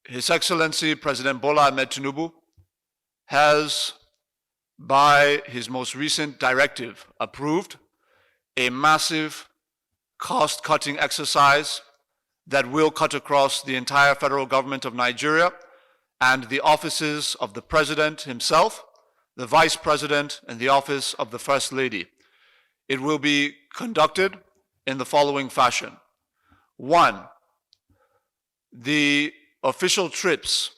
His Excellency President Bola Ahmed Tinubu has, by his most recent directive, approved a massive cost-cutting exercise that will cut across the entire federal government of Nigeria and the offices of the President himself, the Vice President, and the office of the First Lady. It will be conducted in the following fashion. 1, the official trips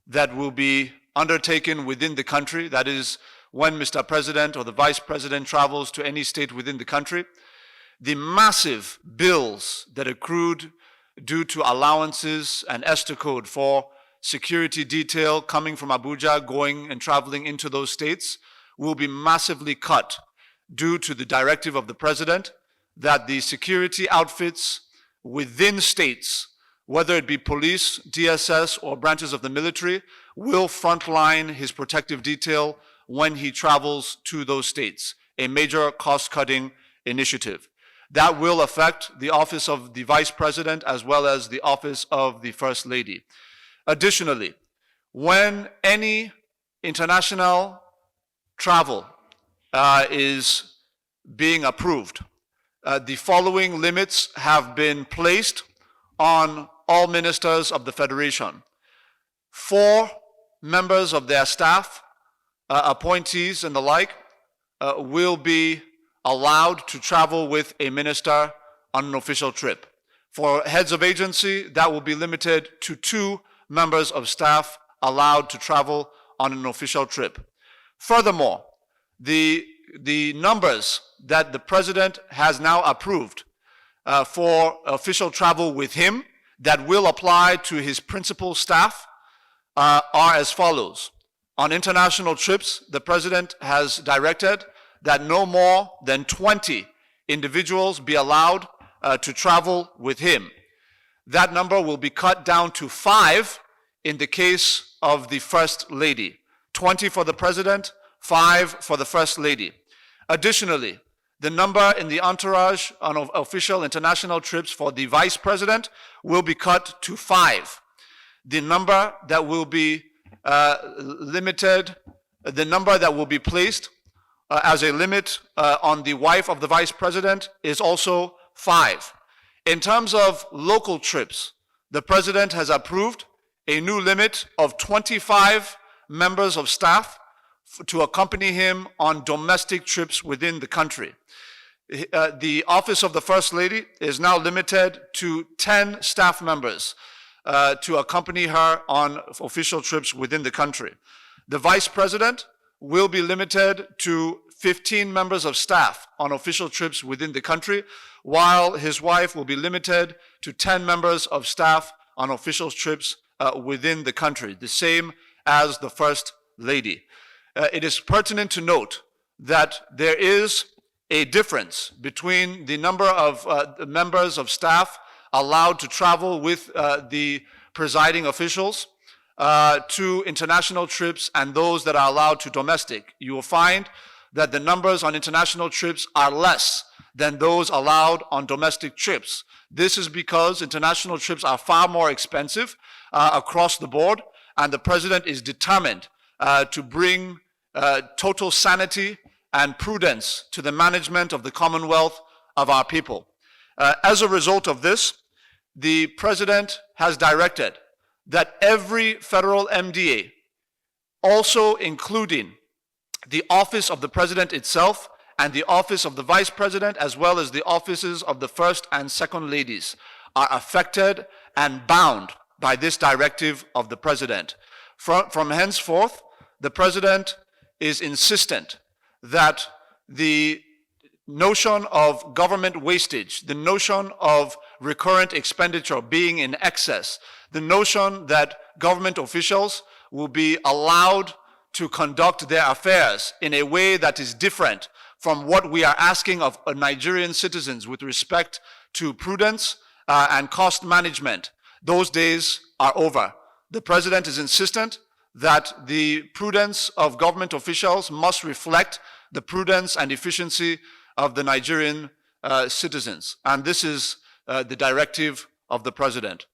that will be undertaken within the country, that is, when Mr. President or the Vice President travels to any state within the country, the massive bills that accrued due to allowances and ESTA code for security detail coming from Abuja, going and traveling into those states, will be massively cut due to the directive of the President that the security outfits within states, whether it be police, DSS, or branches of the military, will frontline his protective detail when he travels to those states, a major cost-cutting initiative. That will affect the office of the Vice President as well as the office of the First Lady. Additionally, when any international travel is being approved, the following limits have been placed on all ministers of the Federation. 4 members of their staff, appointees and the like, will be allowed to travel with a minister on an official trip. For heads of agency, that will be limited to 2 members of staff allowed to travel on an official trip. Furthermore, the numbers that the President has now approved for official travel with him that will apply to his principal staff are as follows. On international trips, the President has directed that no more than 20 individuals be allowed to travel with him. That number will be cut down to 5 in the case of the First Lady. 20 for the President, 5 for the First Lady. Additionally, the number in the entourage on official international trips for the Vice President will be cut to 5. The number that will be limited, the number that will be placed as a limit on the wife of the Vice President is also 5. In terms of local trips, the President has approved a new limit of 25 members of staff to accompany him on domestic trips within the country. The office of the First Lady is now limited to 10 staff members to accompany her on official trips within the country. The Vice President will be limited to 15 members of staff on official trips within the country, while his wife will be limited to 10 members of staff on official trips within the country, the same as the First Lady. It is pertinent to note that there is a difference between the number of members of staff allowed to travel with the presiding officials to international trips and those that are allowed to domestic. You will find that the numbers on international trips are less than those allowed on domestic trips. This is because international trips are far more expensive across the board, and the President is determined to bring total sanity and prudence to the management of the Commonwealth of our people. As a result of this, the President has directed that every federal MDA, also including the office of the President itself and the office of the Vice President, as well as the offices of the First and Second Ladies, are affected and bound by this directive of the President. From henceforth, the President is insistent that the notion of government wastage, the notion of recurrent expenditure being in excess, the notion that government officials will be allowed to conduct their affairs in a way that is different from what we are asking of Nigerian citizens with respect to prudence and cost management, those days are over. The President is insistent that the prudence of government officials must reflect the prudence and efficiency of the Nigerian citizens. And this is the directive of the President.